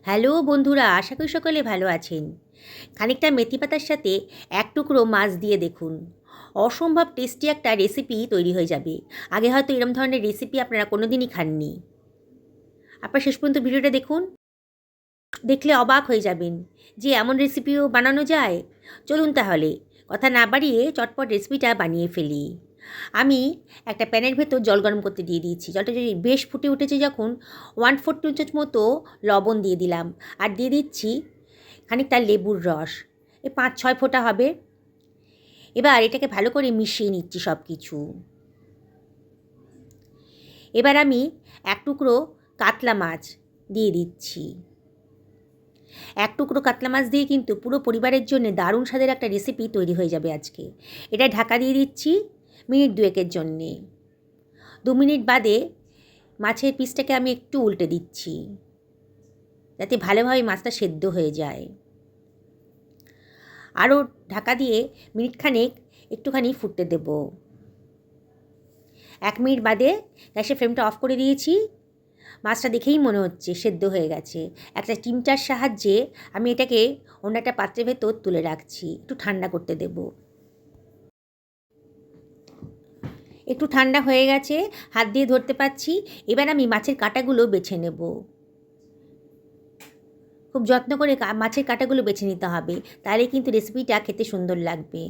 Hello বন্ধুরা, আশা করি সকলে ভালো আছেন। খানিকটা মেথি পাতার সাথে এক টুকরো মাছ দিয়ে দেখুন, অসম্ভব টেস্টি একটা রেসিপি তৈরি হয়ে যাবে। আগে হয়তো এরম ধরনের রেসিপি আপনারা কোনো দিনই খাননি। আপনারা শেষ পর্যন্ত ভিডিওটা দেখুন, দেখলে অবাক হয়ে যাবেন যে এমন রেসিপিও বানানো যায়। চলুন তাহলে কথা না বাড়িয়ে চটপট রেসিপিটা বানিয়ে ফেলি। আমি একটা প্যানের ভেতর জল গরম করতে দিয়ে দিয়েছি। জলটা যদি বেশ ফুটে উঠেছে যখন 1/4 টি চামচ মতো লবণ দিয়ে দিলাম, আর দিয়ে দিচ্ছি খানিকটা লেবুর রস। এই 5-6 ফোঁটা হবে। এবার এটাকে ভালো করে মিশিয়ে নিচ্ছি সব কিছু। এবার আমি এক টুকরো কাতলা মাছ দিয়ে দিচ্ছি। এক টুকরো কাতলা মাছ দিয়ে কিন্তু পুরো পরিবারের জন্য দারুণ স্বাদের একটা রেসিপি তৈরি হয়ে যাবে আজকে। এটা ঢাকা দিয়ে দিচ্ছি মিনিট 2-এর জন্যে। 2 মিনিট বাদে মাছের পিসটাকে আমি একটু উল্টে দিচ্ছি, যাতে ভালোভাবে মাছটা সেদ্ধ হয়ে যায়। আরও ঢাকা দিয়ে মিনিটখানেক একটুখানি ফুটতে দেব। 1 মিনিট বাদে গ্যাসের ফ্লেমটা অফ করে দিয়েছি। মাছটা দেখেই মনে হচ্ছে সেদ্ধ হয়ে গেছে। একটা চিমটার সাহায্যে আমি এটাকে অন্য একটা পাত্রের ভেতর তুলে রাখছি, একটু ঠান্ডা করতে দেব। একটু ঠান্ডা হয়ে গেছে, হাত দিয়ে ধরতে পারছি। এবার আমি মাছের কাঁটাগুলো বেছে নেব। খুব যত্ন করে মাছের কাঁটাগুলো বেছে নিতে হবে, তাহলে কিন্তু রেসিপিটা খেতে সুন্দর লাগবে।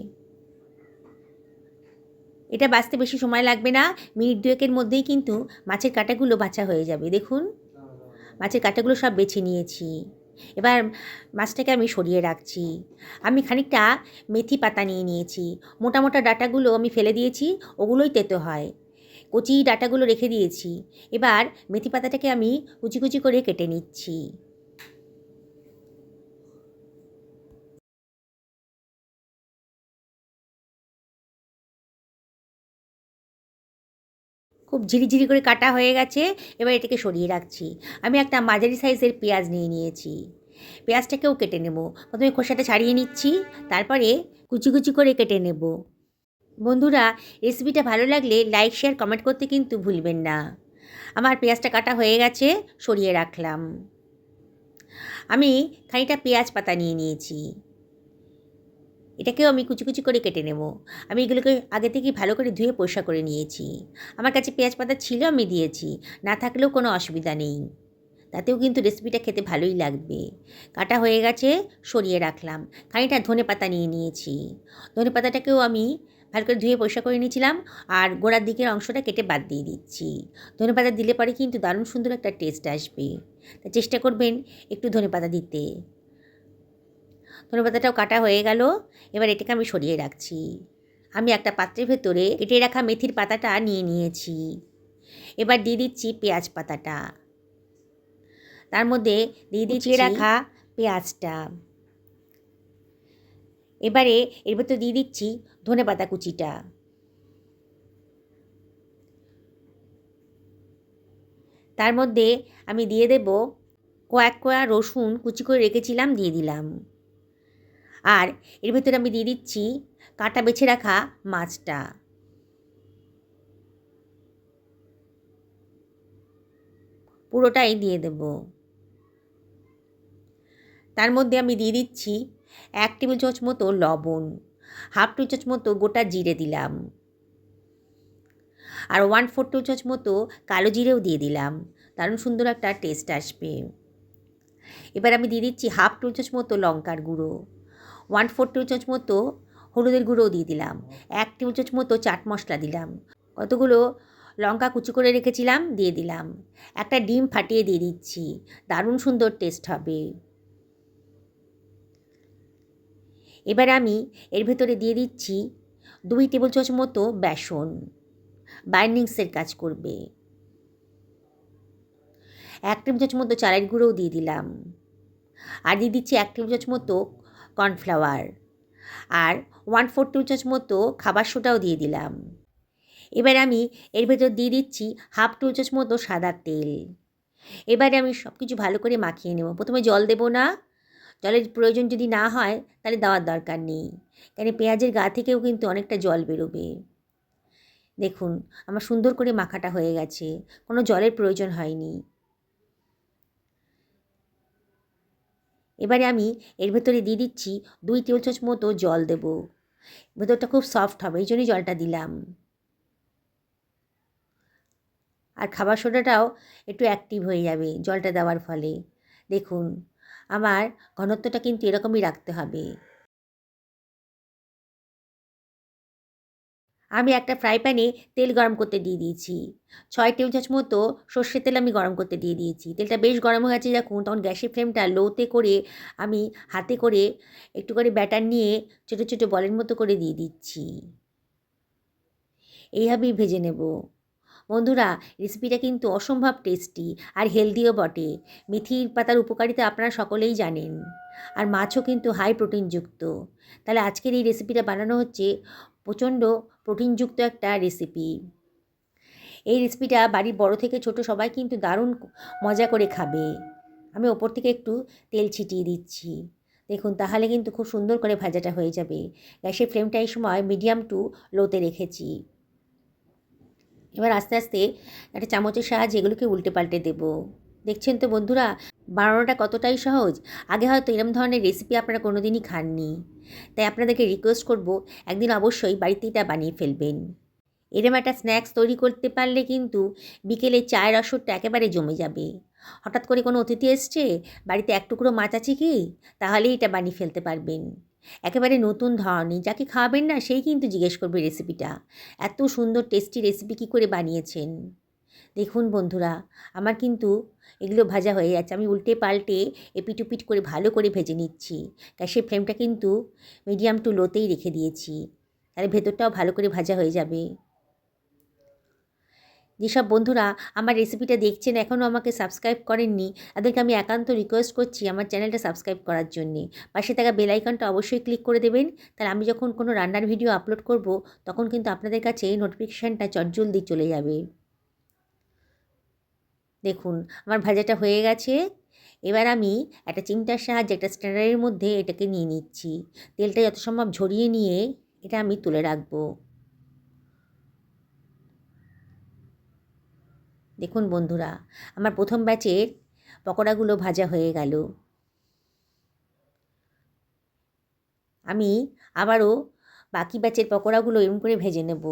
এটা বাছতে বেশি সময় লাগবে না, মিনিট 2-এর মধ্যেই কিন্তু মাছের কাঁটাগুলো বাছা হয়ে যাবে। দেখুন, মাছের কাঁটাগুলো সব বেছে নিয়েছি। এবার মাছটাকে আমি সরিয়ে রাখছি। আমি খানিকটা মেথি পাতা নিয়ে নিয়েছি। মোটা মোটা ডাঁটাগুলো আমি ফেলে দিয়েছি, ওগুলোই তেতো হয়। কচি ডাঁটাগুলো রেখে দিয়েছি। এবার মেথি পাতাটাকে আমি কুচি কুচি করে কেটে নিচ্ছি। খুব ঝিরিঝিরি করে কাটা হয়ে গেছে। এবার এটাকে সরিয়ে রাখছি। আমি একটা মাঝারি সাইজের পেঁয়াজ নিয়ে নিয়েছি। পেঁয়াজটাকেও কেটে নেব। প্রথমে খোসাটা ছাড়িয়ে নিচ্ছি, তারপরে কুচি কুচি করে কেটে নেব। বন্ধুরা, রেসিপিটা ভালো লাগলে লাইক, শেয়ার, কমেন্ট করতে কিন্তু ভুলবেন না। আমার পেঁয়াজটা কাটা হয়ে গেছে, সরিয়ে রাখলাম। আমি খানিকটা পেঁয়াজ পাতা নিয়ে নিয়েছি। এটাকেও আমি কুচি কুচি করে কেটে নেব। আমি এগুলোকে আগে থেকেই ভালো করে ধুয়ে পরিষ্কার করে নিয়েছি। আমার কাছে পেঁয়াজ পাতা ছিল, আমি দিয়েছি। না থাকলেও কোনো অসুবিধা নেই, তাতেও কিন্তু রেসিপিটা খেতে ভালোই লাগবে। কাটা হয়ে গেছে, সরিয়ে রাখলাম। খানিকটা ধনে পাতা নিয়ে নিয়েছি। ধনে পাতাটাকেও আমি ভালো করে ধুয়ে পরিষ্কার করে নিয়েছিলাম, আর গোড়ার দিকের অংশটা কেটে বাদ দিয়ে দিচ্ছি। ধনে পাতা দিলে পরে কিন্তু দারুণ সুন্দর একটা টেস্ট আসবে, তা চেষ্টা করবেন একটু ধনে পাতা দিতে। ধনেপাতাটাও কাটা হয়ে গেল। এবার এটাকে আমি সরিয়ে রাখছি। আমি একটা পাত্রের ভেতরে কেটে রাখা মেথির পাতাটা নিয়ে নিয়েছি। এবার দিয়ে দিচ্ছি পেঁয়াজ পাতাটা, তার মধ্যে দিয়ে দিচ্ছি রাখা পেঁয়াজটা। এবারে এর ভেতর দিয়ে দিচ্ছি ধনেপাতা কুচিটা। তার মধ্যে আমি দিয়ে দেব কয়েক কোয়া রসুন কুচি করে রেখেছিলাম, দিয়ে দিলাম। আর এর ভেতরে আমি দিয়ে দিচ্ছি কাটা বেছে রাখা মাছটা। পুরোটাই দিয়ে দেব। তার মধ্যে আমি দিয়ে দিচ্ছি 1 টেবিল চামচ মতো লবণ, 1/2 টি চামচ মতো গোটা জিরে দিলাম, আর 1/4 টি চামচ মতো কালো জিরেও দিয়ে দিলাম। দারুণ সুন্দর একটা টেস্ট আসবে। এবার আমি দিয়ে দিচ্ছি 1/2 টি চামচ মতো লঙ্কার গুঁড়ো, 1/4 টি চামচ মতো হলুদের গুঁড়োও দিয়ে দিলাম, 1 টেবিল চামচ মতো চাট মশলা দিলাম। কতগুলো লঙ্কা কুচি করে রেখেছিলাম, দিয়ে দিলাম। একটা ডিম ফাটিয়ে দিয়ে দিচ্ছি, দারুণ সুন্দর টেস্ট হবে। এবার আমি এর ভেতরে দিয়ে দিচ্ছি 2 টেবিল চামচ মতো বেসন, বাইন্ডিংসের কাজ করবে। 1 টেবিল চামচ মতো চালের গুঁড়োও দিয়ে দিলাম, আর দিয়ে দিচ্ছি 1 টেবিল চামচ মতো কর্নফ্লাওয়ার, আর 1/4 টেবিল চামচ মতো খাবার সোডাও দিয়ে দিলাম। এবার আমি এর ভেতর দিয়ে দিচ্ছি 1/2 টেবিল চামচ মতো সাদা তেল। এবারে আমি সব কিছু ভালো করে মাখিয়ে নেব। প্রথমে জল দেব না, জলের প্রয়োজন যদি না হয় তাহলে দেওয়ার দরকার নেই, কেন পেঁয়াজের গা থেকেও কিন্তু অনেকটা জল বেরোবে। দেখুন, আমার সুন্দর করে মাখাটা হয়ে গেছে, কোনো জলের প্রয়োজন হয়নি। এবারে আমি এর ভেতরে দিয়ে দিচ্ছি 2 টেবিল চামচ মতো জল দেব। ভেতরটা খুব সফট হবে, এই জন্যই জলটা দিলাম। আর খাবার সোডাটাও একটু অ্যাক্টিভ হয়ে যাবে জলটা দেওয়ার ফলে। দেখুন আমার ঘনত্বটা কিন্তু এরকমই রাখতে হবে। আমি একটা ফ্রাই প্যানে তেল গরম করতে দিয়ে দিয়েছি। 6 টেবিল চামচ মতো সর্ষের তেল আমি গরম করতে দিয়ে দিয়েছি। তেলটা বেশ গরম হয়ে গেছে যখন, তখন গ্যাসের ফ্লেমটা লোতে করে আমি হাতে করে একটু করে ব্যাটার নিয়ে ছোটো ছোটো বলের মতো করে দিয়ে দিচ্ছি। এইভাবেই ভেজে নেব। বন্ধুরা, রেসিপিটা কিন্তু অসম্ভব টেস্টি আর হেলদিও বটে। মেথির পাতার উপকারিতা আপনারা সকলেই জানেন। আর মাছও কিন্তু হাই প্রোটিনযুক্ত। তাহলে আজকের এই রেসিপিটা বানানো হচ্ছে প্রচণ্ড প্রোটিনযুক্ত একটা রেসিপি। এই রেসিপিটা বাড়ির বড় থেকে ছোট সবাই কিন্তু দারুণ মজা করে খাবে। আমি ওপর থেকে একটু তেল ছিটিয়ে দিচ্ছি। দেখুন তাহলে কিন্তু খুব সুন্দর করে ভাজাটা হয়ে যাবে। গ্যাসের ফ্লেমটা এই সময় মিডিয়াম টু লোতে রেখেছি। এবার আস্তে আস্তে একটা চামচের সাহায্যে এগুলোকে উল্টে পাল্টে দেবো। দেখছেন তো বন্ধুরা, বানানোটা কতটাই সহজ। আগে হয়তো এরম ধরনের রেসিপি আপনারা কোনো দিনই খাননি। তাই আপনাদেরকে রিকোয়েস্ট করব, একদিন অবশ্যই বাড়িতে এটা বানিয়ে ফেলবেন। এরম একটা স্ন্যাক্স তৈরি করতে পারলে কিন্তু বিকেলে চায়ের আসরটা একেবারে জমে যাবে। হঠাৎ করে কোনো অতিথি এসছে, বাড়িতে এক টুকরো মাছ আছে কি, তাহলেই এটা বানিয়ে ফেলতে পারবেন। একেবারে নতুন ধরনের, যাকে খাওয়াবেন না সেই কিন্তু জিজ্ঞেস করবে রেসিপিটা, এত সুন্দর টেস্টি রেসিপি কী করে বানিয়েছেন। দেখুন বন্ধুরা, আমার কিন্তু এগুলো ভাজা হয়ে যাচ্ছে। আমি উল্টে পাল্টে এপিট ওপিট করে ভালো করে ভেজে নিচ্ছি। গ্যাসের ফ্লেমটা কিন্তু মিডিয়াম টু লোতেই রেখে দিয়েছি, তাহলে ভেতরটাও ভালো করে ভাজা হয়ে যাবে। যেসব বন্ধুরা আমার রেসিপিটা দেখছেন এখনও আমাকে সাবস্ক্রাইব করেননি, তাদেরকে আমি একান্ত রিকোয়েস্ট করছি আমার চ্যানেলটা সাবস্ক্রাইব করার জন্যে। পাশে থাকা বেল আইকনটা অবশ্যই ক্লিক করে দেবেন, তাহলে আমি যখন কোনো রান্নার ভিডিও আপলোড করব তখন কিন্তু আপনাদের কাছে নোটিফিকেশানটা চটজলদি চলে যাবে। দেখুন আমার ভাজাটা হয়ে গেছে। এবার আমি একটা চিমটার সাহায্যে একটা স্ট্যান্ডারের মধ্যে এটাকে নিয়ে নিচ্ছি। তেলটা যত সম্ভব ঝরিয়ে নিয়ে এটা আমি তুলে রাখবো। দেখুন বন্ধুরা, আমার প্রথম ব্যাচের পকোড়াগুলো ভাজা হয়ে গেল। আমি আবারও বাকি ব্যাচের পকোড়াগুলো এরম করে ভেজে নেব।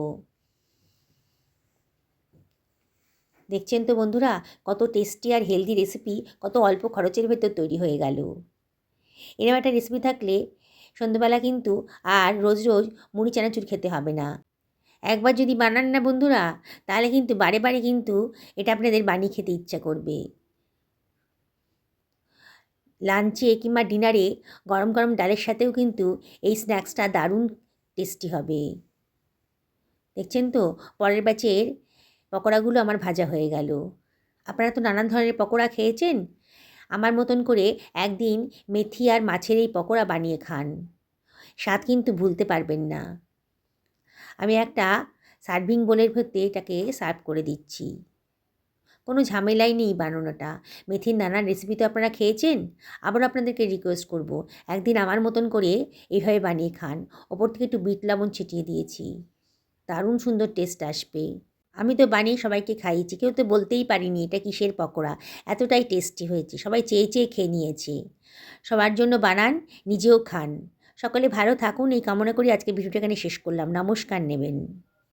দেখছেন তো বন্ধুরা, কত টেস্টি আর হেলদি রেসিপি কত অল্প খরচের ভেতর তৈরি হয়ে গেল। এরকম একটা রেসিপি থাকলে সন্ধ্যেবেলা কিন্তু আর রোজ রোজ মুড়ি চানাচুর খেতে হবে না। একবার যদি বানান না বন্ধুরা, তাহলে কিন্তু বারে বারে কিন্তু এটা আপনাদের বানিয়ে খেতে ইচ্ছা করবে। লাঞ্চে কিংবা ডিনারে গরম গরম ডালের সাথেও কিন্তু এই স্ন্যাক্সটা দারুণ টেস্টি হবে। দেখছেন তো, পরের ব্যাচের পকোড়াগুলো আমার ভাজা হয়ে গেল। আপনারা তো নানান ধরনের পকোড়া খেয়েছেন, আমার মতন করে একদিন মেথি আর মাছের এই পকোড়া বানিয়ে খান, স্বাদ কিন্তু ভুলতে পারবেন না। আমি একটা সার্ভিং বোলের ভেতরে এটাকে সার্ভ করে দিচ্ছি। কোনো ঝামেলাই নেই বানানোটা। মেথির নানান রেসিপি তো আপনারা খেয়েছেন, আবারও আপনাদেরকে রিকোয়েস্ট করব, একদিন আমার মতন করে এইভাবে বানিয়ে খান। ওপর থেকে একটু বিট লবণ ছিটিয়ে দিয়েছি, দারুণ সুন্দর টেস্ট আসবে। আমি তো বানিয়ে সবাইকে খাইয়েছি, কেউ তো বলতেই পারিনি এটা কিসের পকোড়া, এতটাই টেস্টি হয়েছে। সবাই চেয়ে চেয়ে খেয়ে নিয়েছে। সবার জন্য বানান, নিজেও খান। সকলে ভালো থাকুন এই কামনা করি আজকে ভিডিওটা এখানে শেষ করলাম। নমস্কার নেবেন।